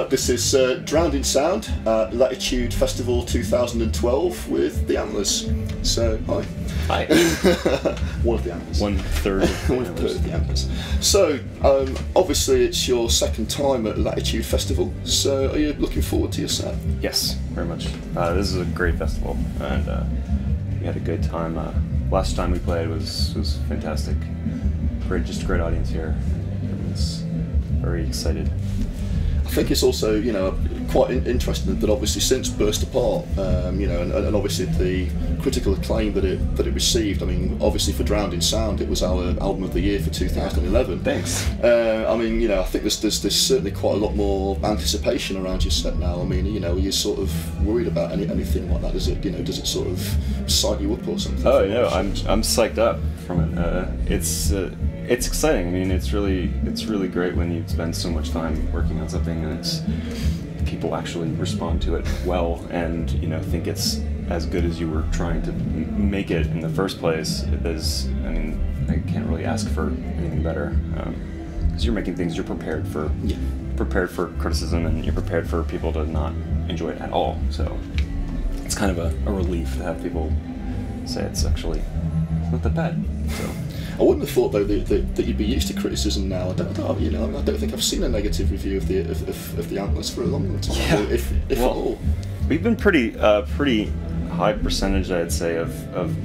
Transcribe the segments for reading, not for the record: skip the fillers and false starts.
This is Drowned in Sound, Latitude Festival 2012 with the Antlers. So, hi. Hi. One of the Antlers. One third of the Antlers. So, obviously it's your second time at Latitude Festival, so are you looking forward to your set? Yes, very much. This is a great festival, and we had a good time. Last time we played was fantastic. Just a great audience here. Everyone's very excited. I think it's also, quite interesting that obviously since Burst Apart, and obviously the critical acclaim that it received. I mean, obviously for Drowned in Sound, it was our album of the year for 2011. Thanks. I think there's certainly quite a lot more anticipation around your set now. I mean, are you sort of worried about anything like that? Does it sort of psych you up or something? Oh no, I'm psyched up from it. It's exciting. I mean, it's really great when you spend so much time working on something and people actually respond to it well and think it's as good as you were trying to make it in the first place. I can't really ask for anything better because you're making things you're prepared for. Yeah. Prepared for criticism, and you're prepared for people to not enjoy it at all. So it's kind of a relief to have people say it's actually not that bad. So. I wouldn't have thought though that you'd be used to criticism now. I don't think I've seen a negative review of the Antlers for a long time, if at all. We've been pretty high percentage, I'd say, of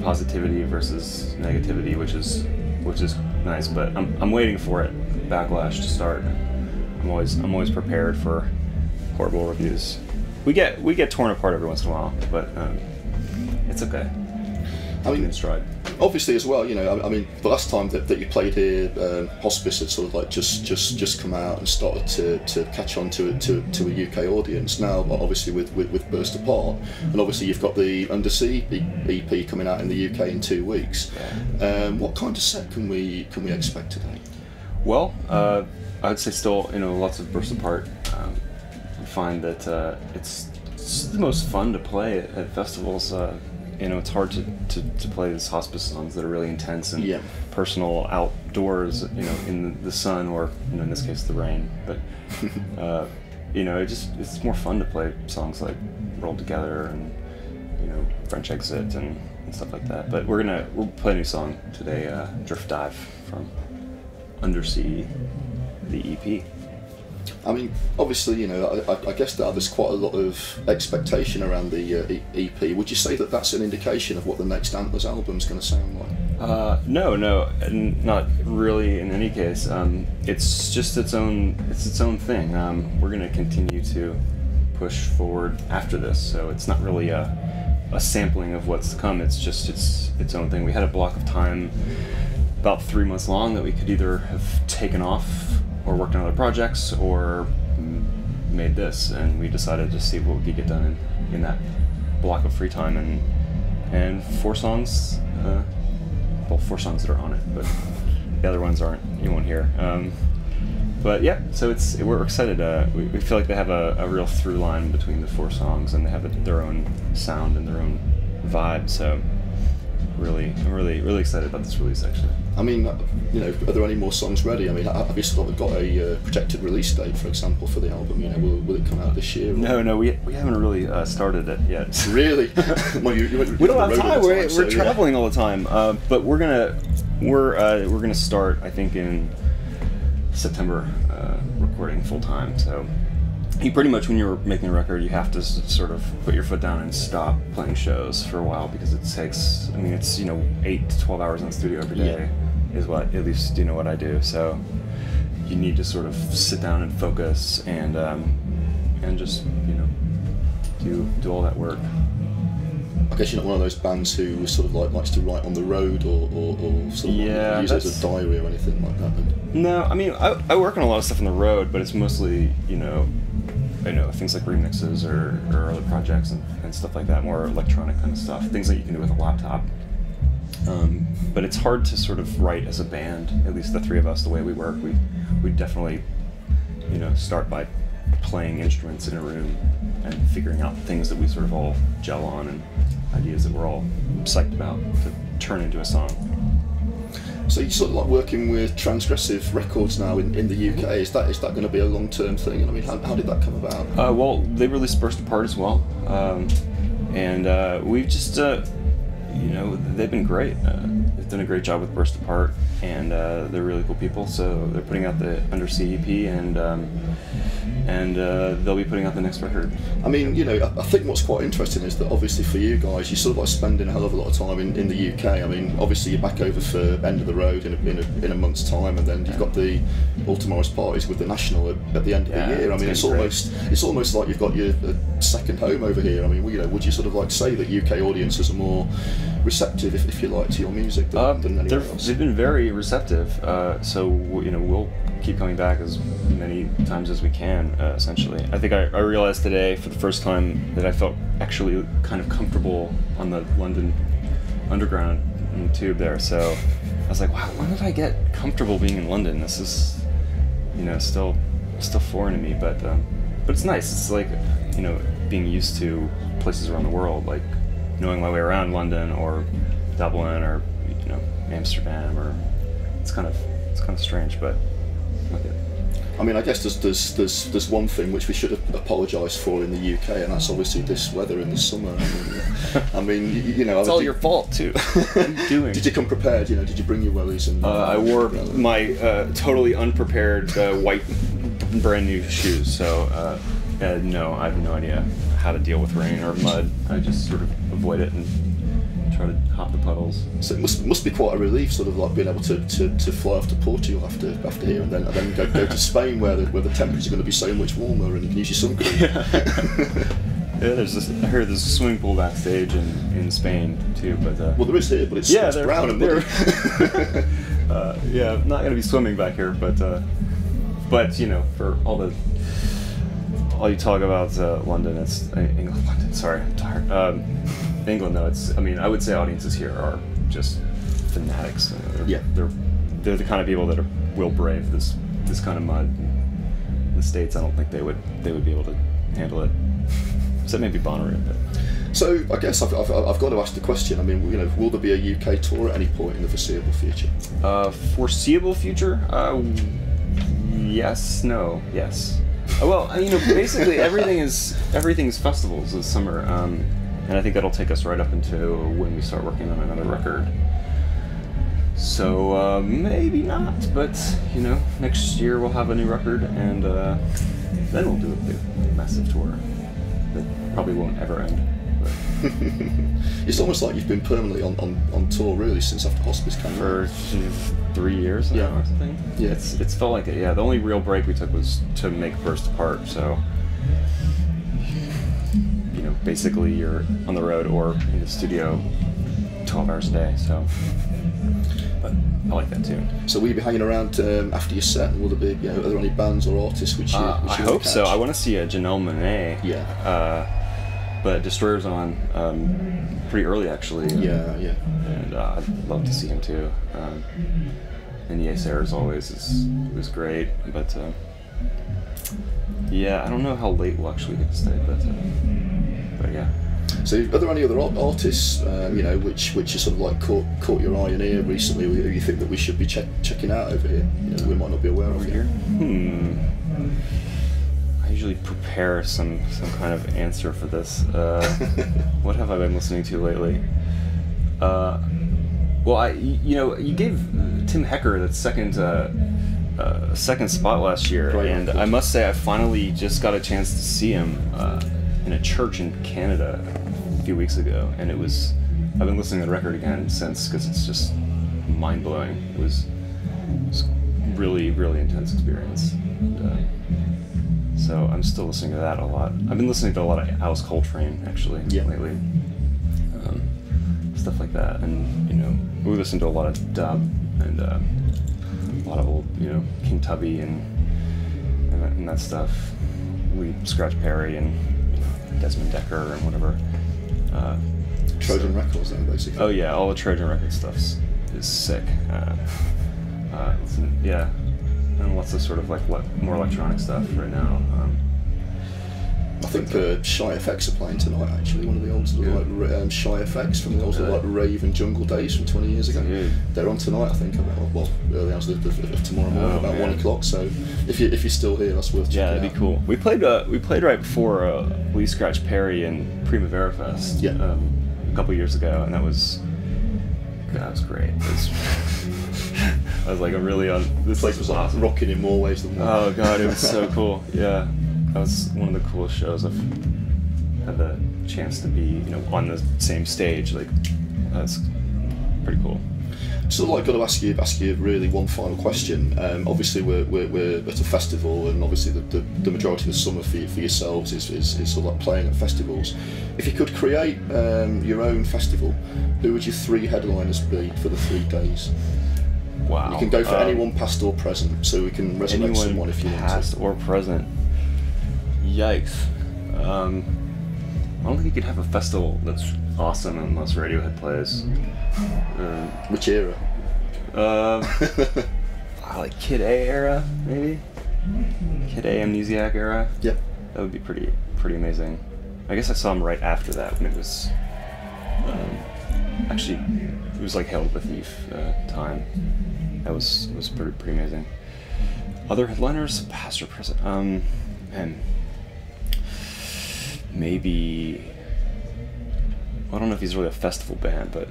positivity versus negativity, which is nice. But I'm waiting for it backlash to start. I'm always prepared for horrible reviews. We get torn apart every once in a while, but it's okay. In stride. Obviously, as well, the last time that you played here, Hospice had sort of like just come out and started to catch on to a UK audience. Now, obviously, with Burst Apart, and obviously you've got the Undersea EP coming out in the UK in 2 weeks. What kind of set can we expect today? Well, I'd say still, lots of Burst Apart. I find that it's the most fun to play at festivals. It's hard to play these Hospice songs that are really intense and personal outdoors, in the sun or, in this case, the rain. But, it's more fun to play songs like Roll Together and, French Exit and stuff like that. But we'll play a new song today, Drift Dive from Undersea, the EP. I mean, obviously, I guess that there's quite a lot of expectation around the EP. Would you say that that's an indication of what the next Antlers album's going to sound like? No, not really. In any case, it's just its own thing. We're going to continue to push forward after this, so it's not really a sampling of what's to come. It's just its own thing. We had a block of time, about 3 months long, that we could either have taken off or worked on other projects, or made this, and we decided to see what we could get done in that block of free time, and 4 songs, 4 songs that are on it, but the other ones aren't, you won't hear. But yeah, so we're excited. We feel like they have a real through line between the 4 songs, and they have their own sound and their own vibe, so I'm really excited about this release, actually. I mean, are there any more songs ready? I mean, have you still got a projected release date, for example, for the album? Will it come out this year? Or? No, we haven't really started it yet. Really? Well, we don't have time. We're traveling all the time. But we're gonna start, I think, in September, recording full time. So. You pretty much, when you're making a record, you have to sort of put your foot down and stop playing shows for a while, because it takes, it's 8 to 12 hours in the studio every day, is what, at least what I do. So you need to sort of sit down and focus and just do all that work. I guess you're not one of those bands who sort of likes to write on the road or sort of use it as a diary or anything like that. No, I work on a lot of stuff on the road, but it's mostly things like remixes or other projects and stuff like that, more electronic kind of stuff, things that you can do with a laptop. But it's hard to sort of write as a band, at least the 3 of us, the way we work. We definitely start by playing instruments in a room and figuring out things that we sort of all gel on and ideas that we're all psyched about to turn into a song. So you're sort of like working with Transgressive Records now in the UK. Is that going to be a long-term thing? And I mean, how did that come about? Well, they released Burst Apart as well, and we've just, you know, they've been great. They've done a great job with Burst Apart, and they're really cool people. So they're putting out the Undersea EP, and they'll be putting out the next record. I mean, you know, I think what's quite interesting is that obviously for you guys, you're sort of like spending a hell of a lot of time in the UK. I mean, obviously you're back over for End of the Road in a month's time, and then you've got the All Tomorrow's Parties with the National at the end of the year. I mean, it's almost like you've got your second home over here. I mean, you know, would you sort of like say that UK audiences are more receptive, if you like, to your music than anywhere else? They've been very receptive. So you know, we'll keep coming back as many times as we can. Essentially, I think I realized today for the first time that I felt actually kind of comfortable on the London Underground tube there. So I was like, wow, when did I get comfortable being in London? This is, you know, still foreign to me, but it's nice. It's like, you know, being used to places around the world, like knowing my way around London or Dublin or, you know, Amsterdam, or it's kind of strange, but okay. I mean, I guess there's one thing which we should have apologised for in the UK, and that's obviously this weather in the summer. I mean, you know, it's all your fault too. What are you doing? Did you come prepared? You know, did you bring your wellies? And I wore my totally unprepared white brand new shoes. So no, I have no idea how to deal with rain or mud. I just sort of avoid it and try to hop the puddles. So it must be quite a relief, sort of like being able to fly off to Portugal after here, and then go to Spain where the temperatures are going to be so much warmer, and you can use your sun cream. Yeah, I heard there's a swimming pool backstage in Spain too, but well, there is here, but it's brown and muddy. Yeah, I'm not going to be swimming back here, but you know, for all you talk about London, it's England. London, sorry, I'm tired. England, though, I mean, I would say audiences here are just fanatics. They're the kind of people that will brave this kind of mud. In the States, I don't think they would be able to handle it. Except maybe Bonnaroo. But. So I guess I've got to ask the question. I mean, you know, will there be a UK tour at any point in the foreseeable future? Foreseeable future? Yes. No. Yes. Well, you know, basically everything is festivals this summer. And I think that'll take us right up into when we start working on another record. So maybe not, but you know, next year we'll have a new record, and then we'll do a big, massive tour that probably won't ever end. It's almost like you've been permanently on tour really since after Hospice came for 3 years now or something. Yeah, it's felt like it. Yeah, the only real break we took was to make Burst Apart. So. Basically you're on the road or in the studio 12 hours a day, so but I like that too. So will you be hanging around after your set, and will there be, are there any bands or artists which you I hope catch? So. I want to see Janelle Monáe. Yeah. But Destroyer's on pretty early actually. Yeah. And I'd love to see him too. And Yeser as always was great, but yeah, I don't know how late we'll actually get to stay, but yeah. So, are there any other artists, which are sort of like caught your eye and ear recently, who you think that we should be checking out over here? We might not be aware of here. I usually prepare some kind of answer for this. What have I been listening to lately? Well, you gave Tim Hecker that second spot last year, right, and I must say I finally just got a chance to see him in a church in Canada a few weeks ago, and I've been listening to the record again since, because it's just mind-blowing. It was really, really intense experience. And, so I'm still listening to that a lot. I've been listening to a lot of Alice Coltrane actually lately, stuff like that, and we listen to a lot of dub and a lot of old, King Tubby and that stuff. We Scratch Perry and Desmond Decker and whatever. Trojan Records then, basically. Oh yeah, all the Trojan Records stuff is sick. And lots of sort of like more electronic stuff right now. I think Shy FX are playing tonight. Actually, one of the old Shy FX from the old like rave and jungle days from 20 years ago. Dude. They're on tonight, I think. Well, early hours of tomorrow morning, about 1 o'clock. So if you're still here, that's worth checking out. Yeah, that'd be cool. We played right before Lee Scratch Perry and Primavera Fest. Yeah. A couple years ago, and that was great. I was like, I'm really on. This place was awesome. Rocking in more ways than one. Oh god, it was so cool. Yeah, that was one of the coolest shows I've had the chance to be, on the same stage. Like, that's pretty cool. So, got to ask you really one final question. Obviously, we're at a festival, and obviously the majority of the summer for yourselves is sort of like playing at festivals. If you could create your own festival, who would your 3 headliners be for the 3 days? Wow. You can go for anyone past or present, so we can resurrect someone if you want to. Past or present. Yikes. I don't think you could have a festival that's awesome unless Radiohead plays. Which era? Like Kid A era, maybe. Kid A Amnesiac era. Yep. That would be pretty amazing. I guess I saw him right after that when it was. Actually, it was like Hail to the Thief time. That was pretty amazing. Other headliners, past or present. Man, maybe. I don't know if he's really a festival band, but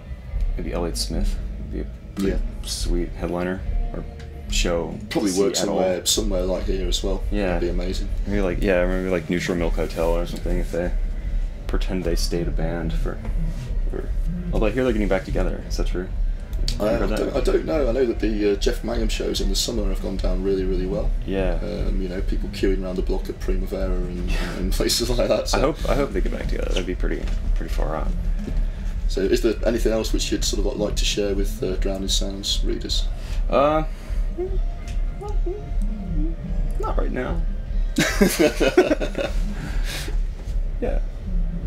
maybe Elliott Smith would be a pretty sweet headliner or show. Probably work somewhere like here as well. Yeah, that'd be amazing. Maybe like Neutral Milk Hotel or something, if they pretend they stayed a band for. Although I hear they're getting back together. Is that true? I don't know. I know that the Jeff Mangum shows in the summer have gone down really, really well. Yeah. People queuing around the block at Primavera and places like that. So. I hope they get back together. That'd be pretty far out. So, is there anything else which you'd sort of like to share with Drowning Sounds readers? Not right now. Yeah.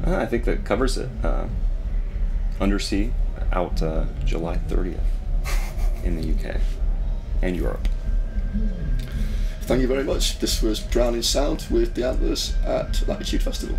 I think that covers it. Undersea, out July 30th in the UK and Europe. Thank you very much. This was Drowning Sound with the Antlers at Latitude Festival.